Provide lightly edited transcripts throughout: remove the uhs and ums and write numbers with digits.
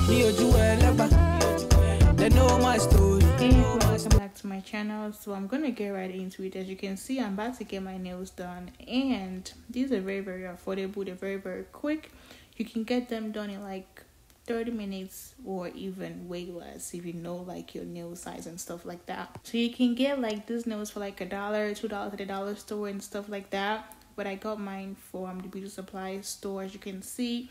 They know my story. Hey, welcome back to my channel. So I'm gonna get right into it. As you can see, I'm about to get my nails done, and these are very, very affordable. They're very, very quick. You can get them done in like 30 minutes or even way less if you know like your nail size and stuff like that. So you can get like these nails for like $1, $2 at the dollar store and stuff like that. But I got mine from the beauty supply store. As you can see,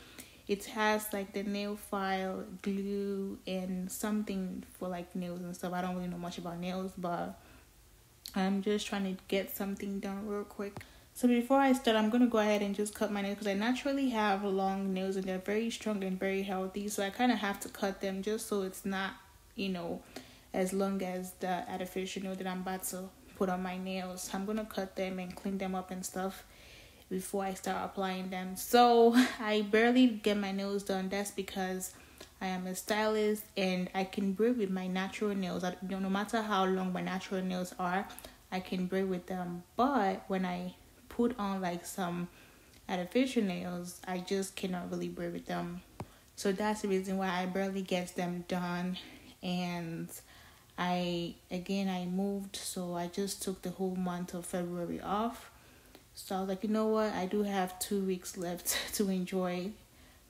it has like the nail file, glue, and something for like nails and stuff. I don't really know much about nails, but I'm just trying to get something done real quick. So before I start, I'm going to go ahead and just cut my nails because I naturally have long nails and they're very strong and very healthy. So I kind of have to cut them just so it's not, as long as the artificial nail that I'm about to put on my nails. I'm going to cut them and clean them up and stuff before I start applying them. So I barely get my nails done. That's because I am a stylist and I can braid with my natural nails. No matter how long my natural nails are, I can braid with them. But when I put on like some artificial nails, I just cannot really braid with them. So that's the reason why I barely get them done. And I moved, so I just took the whole month of February off. So I was like, you know what, I do have 2 weeks left to enjoy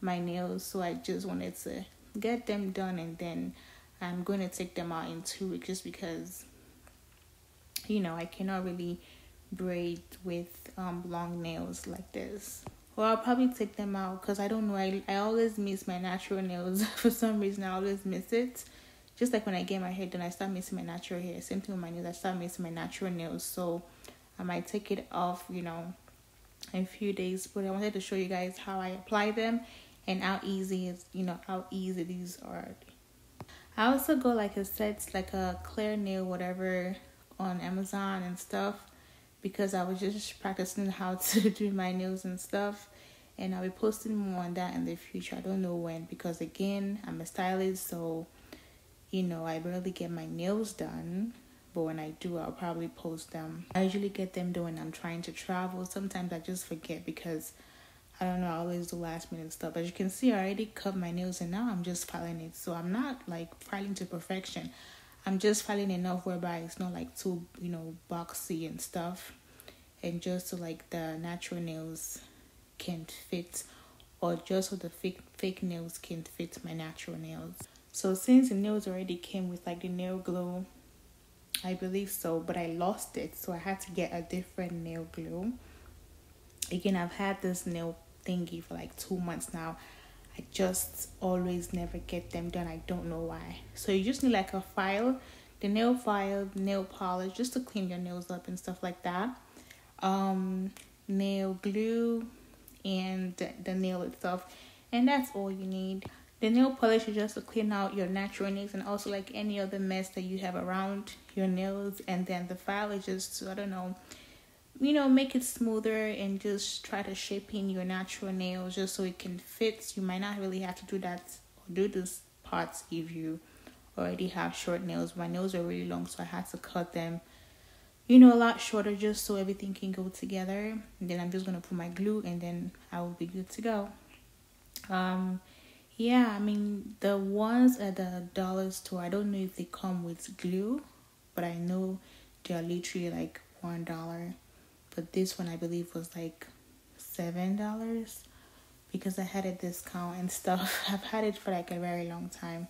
my nails, so I just wanted to get them done, and then I'm going to take them out in 2 weeks just because I cannot really braid with long nails like this. Well, I'll probably take them out because I don't know, I always miss my natural nails. For some reason I always miss it. Just like when I get my hair done, I start missing my natural hair. Same thing with my nails, I start missing my natural nails. So I might take it off in a few days, but I wanted to show you guys how I apply them and how easy these are. I also got like a set, like a clear nail whatever on Amazon and stuff, because I was just practicing how to do my nails and stuff, and I'll be posting more on that in the future. I don't know when, because again, I'm a stylist, so I barely get my nails done, but when I do, I'll probably post them. I usually get them done when I'm trying to travel. Sometimes I just forget because I don't know, I always do last minute stuff. As you can see, I already cut my nails and now I'm just filing it. So I'm not like filing to perfection. I'm just filing enough whereby it's not like too, boxy and stuff. And just so like the natural nails can fit, or just so the fake nails can fit my natural nails. So since the nails already came with like the nail glue, I believe so, but I lost it, so I had to get a different nail glue. Again, I've had this nail thingy for like 2 months now. I just always never get them done. I don't know why. So you just need like a file, the nail file, nail polish, just to clean your nails up and stuff like that. Nail glue, and the nail itself, and that's all you need. The nail polish is just to clean out your natural nails and also like any other mess that you have around your nails. And then the file is just to, I don't know, make it smoother and just try to shape in your natural nails just so it can fit. You might not really have to do that or do this parts if you already have short nails. My nails are really long, so I had to cut them, a lot shorter just so everything can go together. And then I'm just going to put my glue and then I will be good to go. Yeah, the ones at the dollar store, I don't know if they come with glue, but I know they're literally like $1. But this one I believe was like $7 because I had a discount and stuff. I've had it for like a very long time,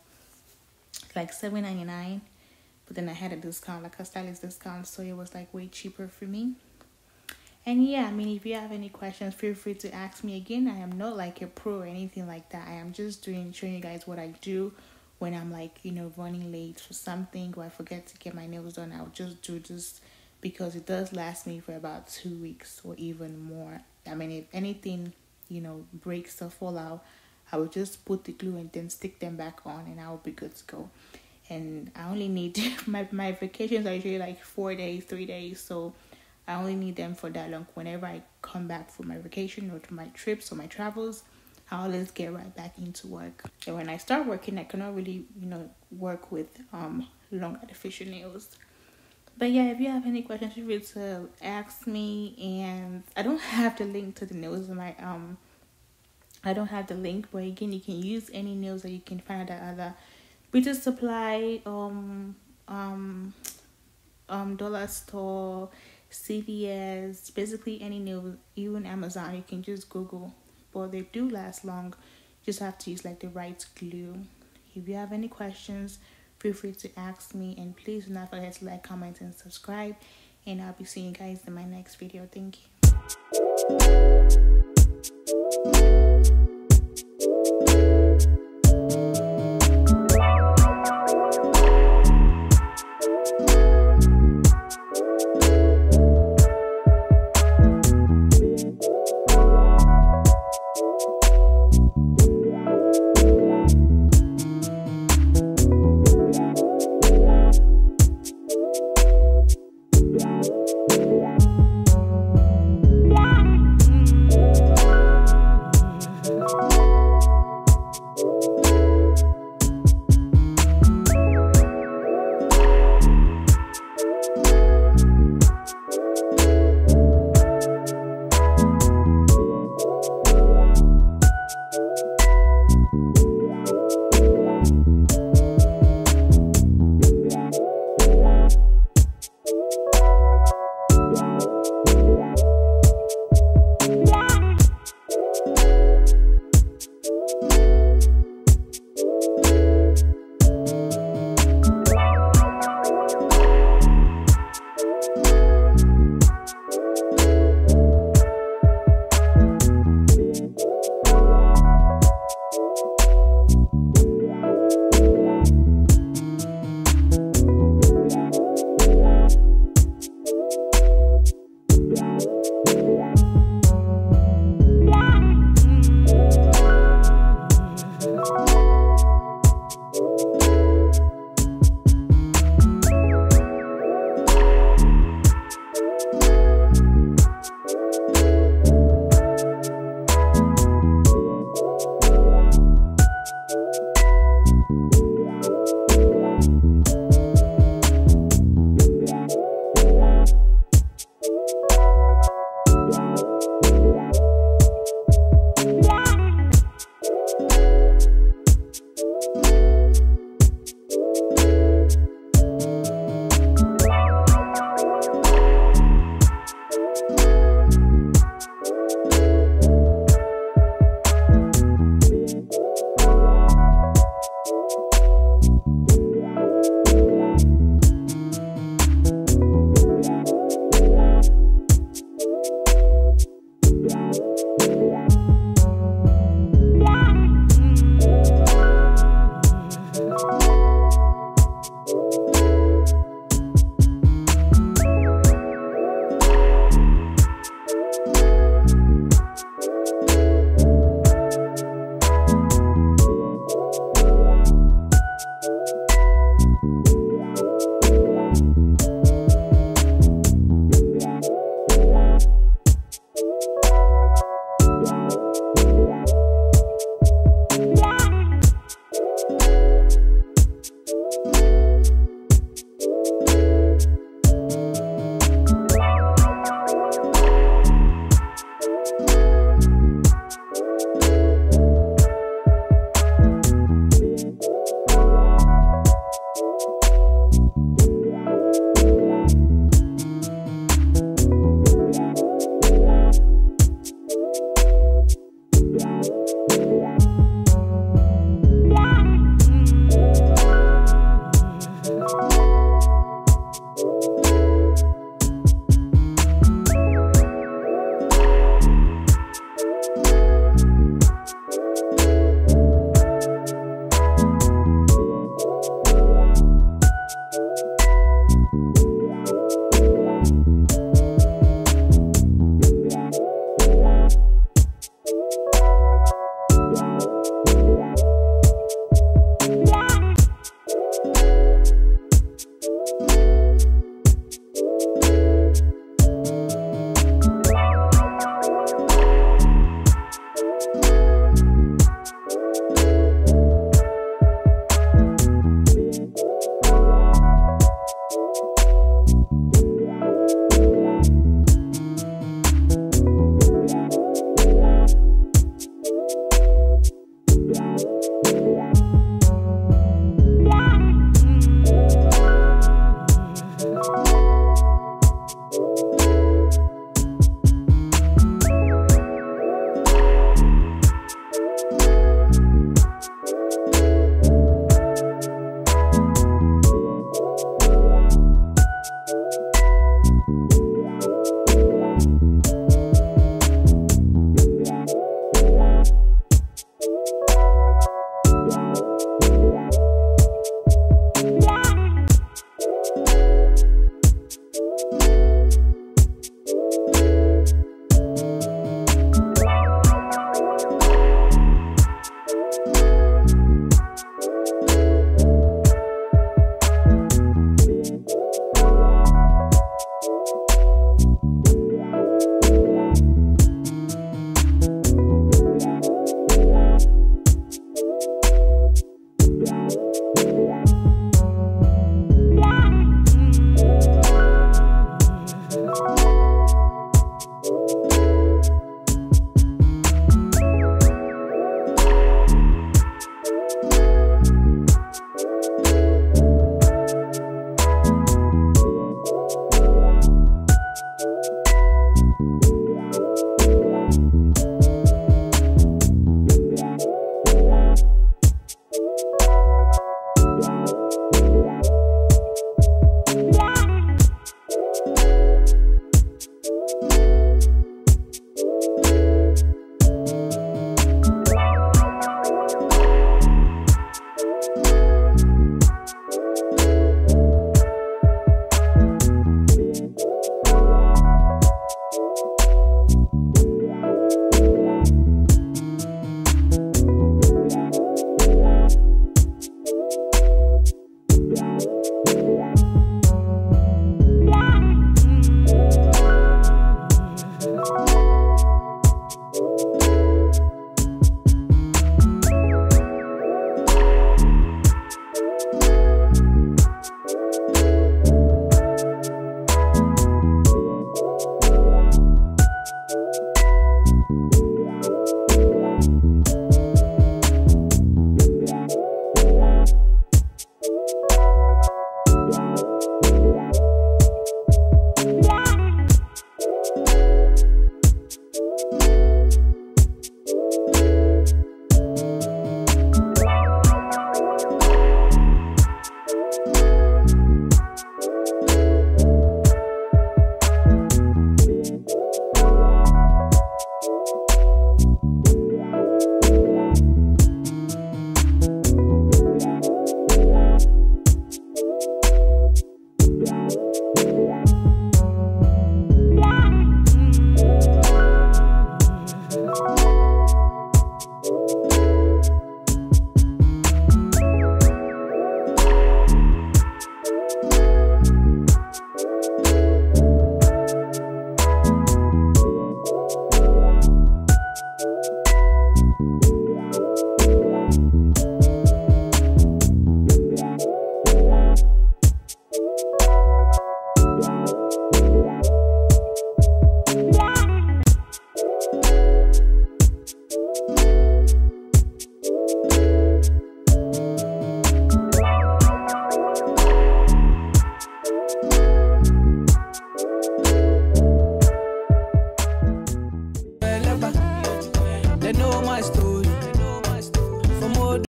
like $7.99. But then I had a discount, like a stylist discount, so it was like way cheaper for me. And yeah, if you have any questions, feel free to ask me. Again, I am not like a pro or anything like that. I am just showing you guys what I do when I'm like, running late for something, or I forget to get my nails done. I'll just do this because it does last me for about 2 weeks or even more. If anything, breaks or fall out, I will just put the glue and then stick them back on and I will be good to go. And I only need, my vacations are usually like 4 days, 3 days, so I only need them for that long. Whenever I come back from my vacation or to my trips or my travels, I always get right back into work. And when I start working, I cannot really, work with long artificial nails. But yeah, if you have any questions, feel free to ask me. And I don't have the link to the nails in my I don't have the link, but again, you can use any nails that you can find at other beauty supply, dollar store, CVS, basically any nail, even Amazon. You can just Google, but they do last long. Just have to use like the right glue. If you have any questions, feel free to ask me, and please do not forget to like, comment, and subscribe. And I'll be seeing you guys in my next video. Thank you.